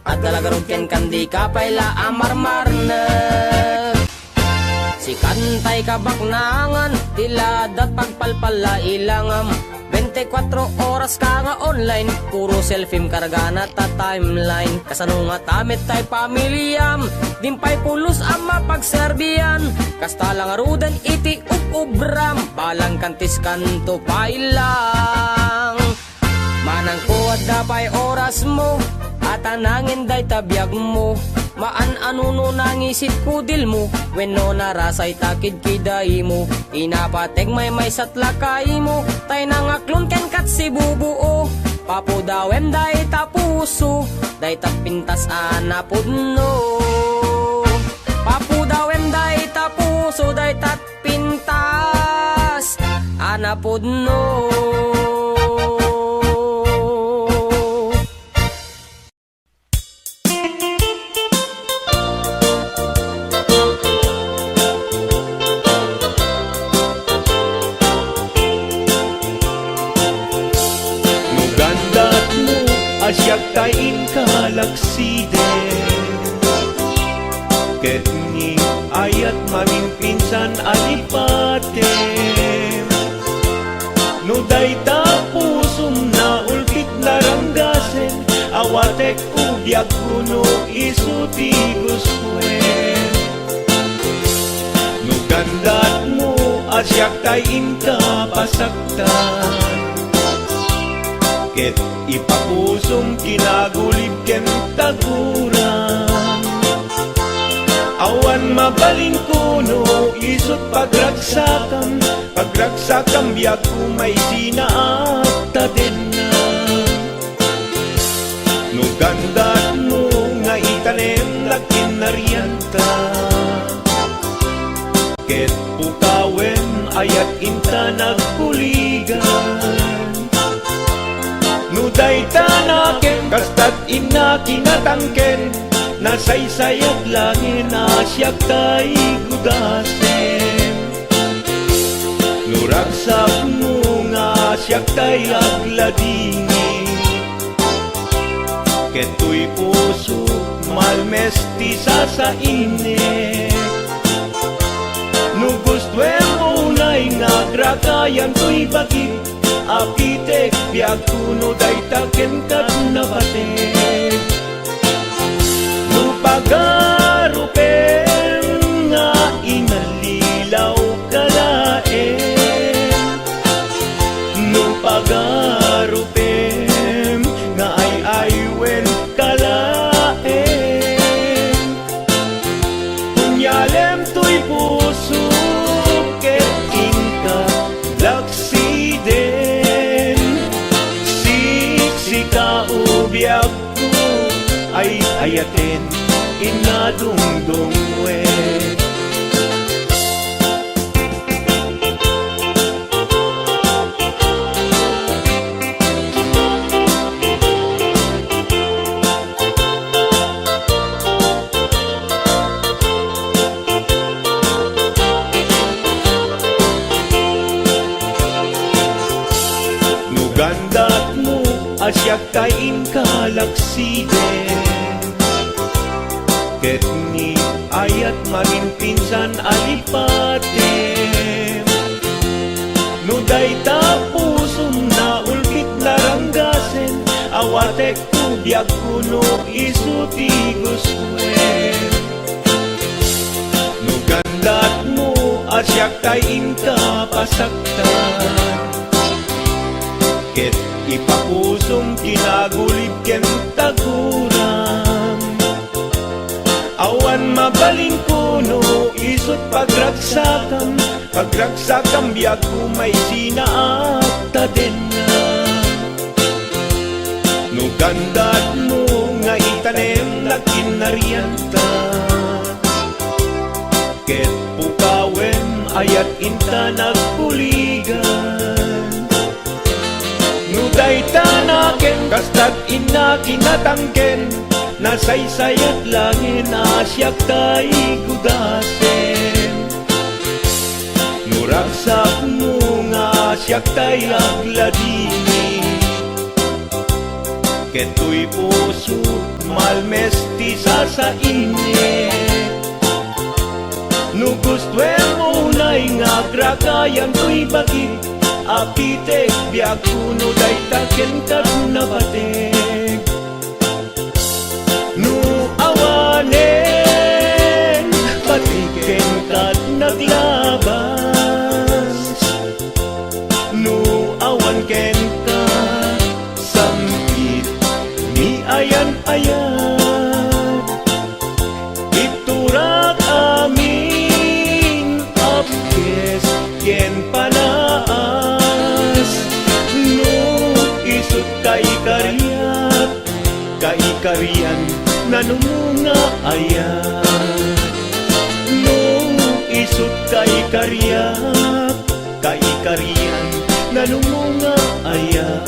At dalagarod ken kandi ka pa'y marmarnek Si kantay kabaknangan tiladat pagpalpala ilangam 24 oras ka nga online Puro selfie kargana ta timeline Kasano nga tamit tay pamilyam Dimpay pulos ang mapagserbiyan Kasta lang arudan iti ubram Balang kantis kanto pailang Manang kuwa Dapay oras mo at anangin day tabiyag mo. Maan anuno nangisit kudil mo, when no narasay takid kiday mo. Inapateg may satlakay mo, tay nangaklon ken kat si bubuo. Papudawem day tapuso, day tapintas anapudno. Papudawem day tapuso, day tatpintas anapudno. Nugandat mo asyak kain kalaksiden, ket ni ayat maming pinsan alipaten. No day tapusum na ulkit naranggasen, awatek ubyak kuno isuti guswen. Nugandat mo asyak kain kapasaktan, ket ipapusong kinagulib ken taguran. Awan mabaling kuno isut pagragsakam, pagragsakam biyak kumay sinaakta din na. Nugandat mo nga itanem lakin naryanta, ket pukawen ayat inta nagkuligan. Nuday tanaken kastat ina kinatangken, nasaysayat langin asyak tay gudasen. Nuragsak mo nga asyak tay agladingi, keto'y puso malmesti sa init. Nugustwem unay nga grakayan to'y bagit, apitek biag kuno day taken kat nabatek. Nupagarupen nga inalilaw kalaen, nupagarupen nga ay-aywen kalaen. Kunyalem to'y puso ket inka laksiden, siksika ubyak ko ay ayaten inadungdong we. Nugandat mo asyak kain kalaksiden, ket ni ayat maging pinsan alipaten. Nuday tapusum na ulkit naranggasen, awatek kubyak kuno isuti guswen. Nugandat mo asyak kain kapasaktan, ket ipapusong kinagulib ken taguran. Awan mabaling kuno isut pagragsakam, pagragsakam biag kumay sinaakta din na. Nugandat mo nga itanem lakin naryanta, ket pukawen ayat inta nagkuligan. Nuday tanaken kastat ina kinatangken, nasaysayat langin asyak tay gudasen. Nuragsak mo nga asyak tay agladini, keto'y puso malmesti sa init. Nugustwem unay nga grakayan to'y bagit, apitek biag kuno day taken kat nabatek. Nu awanen patiken kat naglabas, nu awan ken ka sampi ayan-ayan iturak amin apkes ken panaas no isut kaikarian nanumunga ayan no isut kaikarian nanumunga ayan.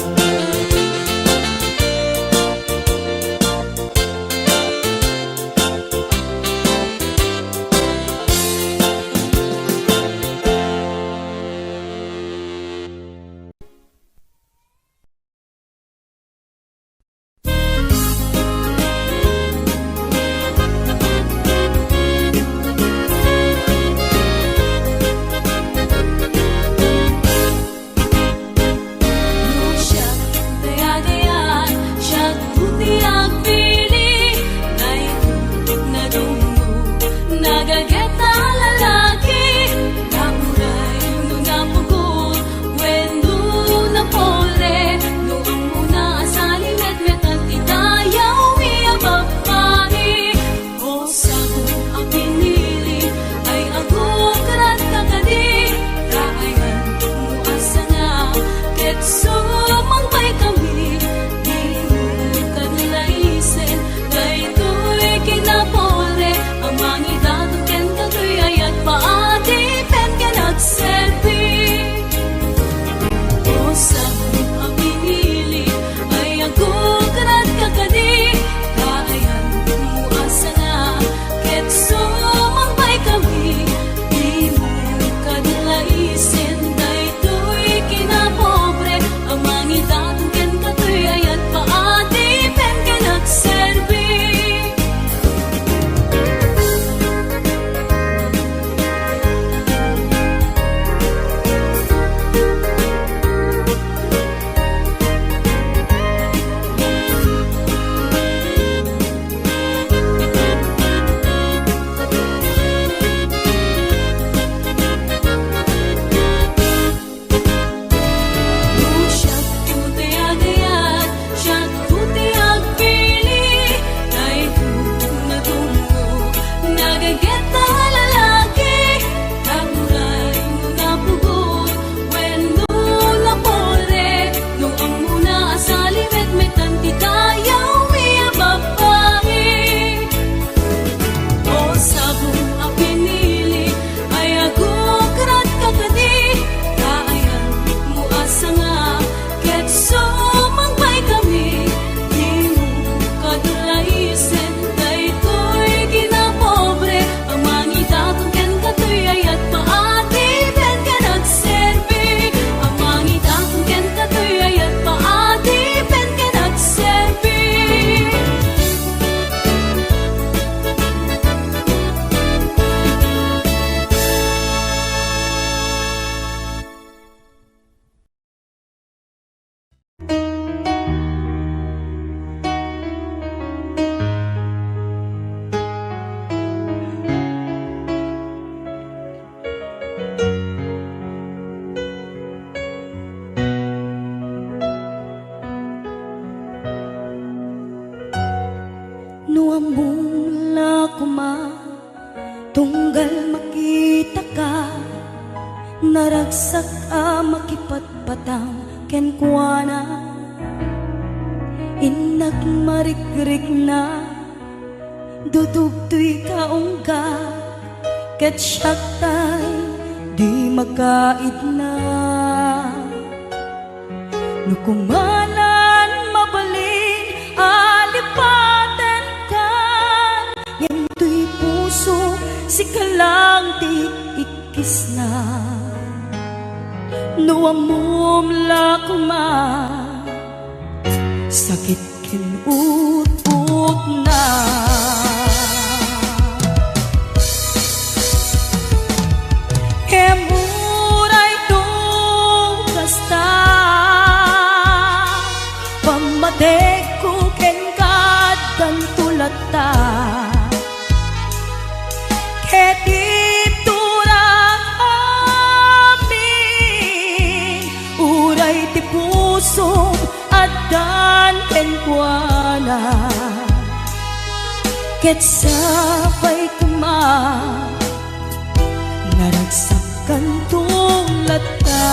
Nuambula kuma tunggal makita ka naragsak a makipatpatang ken kuana inak marikrik na dudugtoy kaungga ket syaktay di makaid na nukumanan mabalin alipaten ka yan tuy puso si kalang di ikis na nuamum lakuma sakit kinut-ut na kemuray tung kasta pamadek ko ken kadan tulata ketip turak amin uray ti puso ket sabay kuma naragsakan tulata.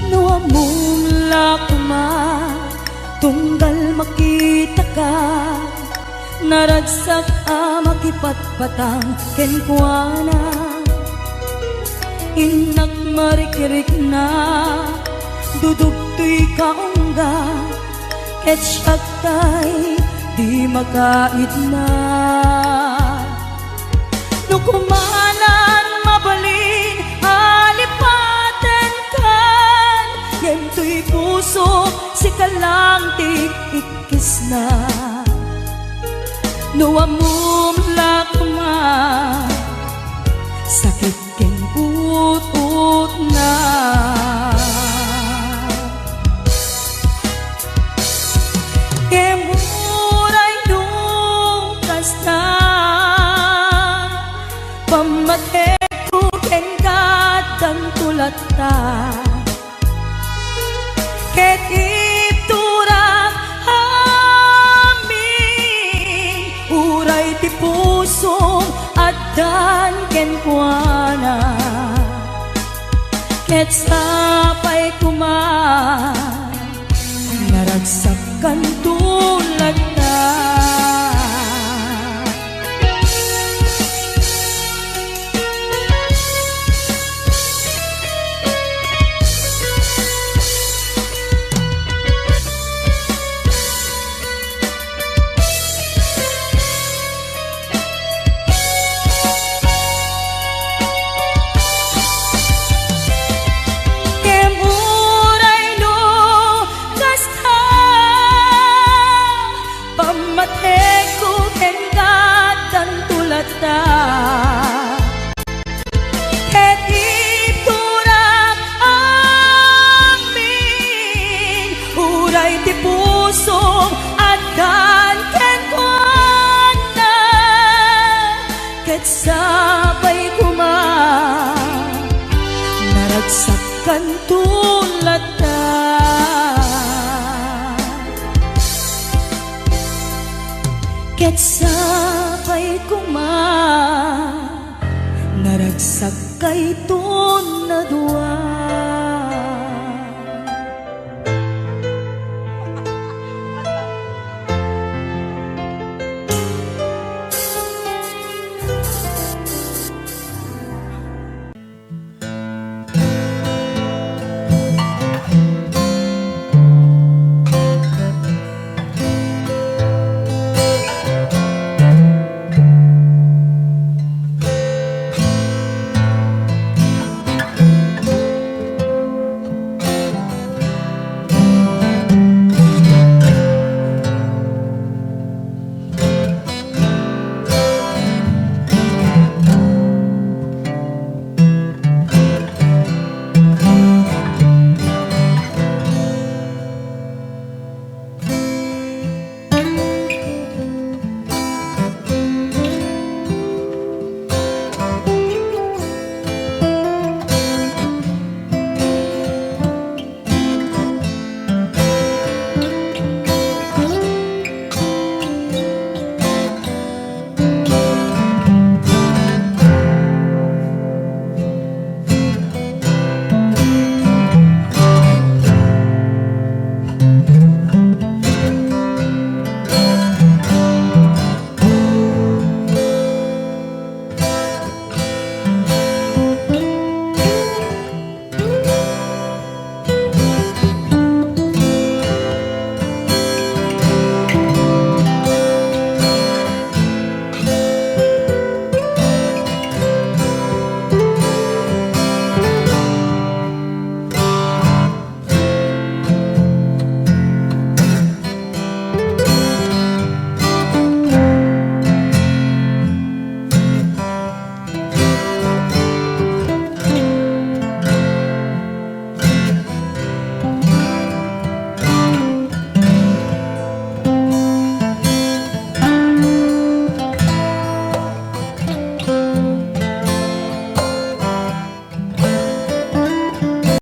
No among lakma tunggal makita ka naragsak makipatpatang kenkwana inak marikirik na dudugtoy kaungga ket syaktay di makait na no kumanan mabalin alipaten kan yentoy puso si kalang ikis na no amum lakma sakit ken ut na kemuray nung kasta pamatek ko ken kadang tulata ket iturak amin uray ti puso addan ken kuana ket sapay kuma naragsakan tulata. Ket iturak amin uray ti puso addan ken kuana ket sabay kuma naragsakan tulata. Ket sabay kuma naragsak kay na dua.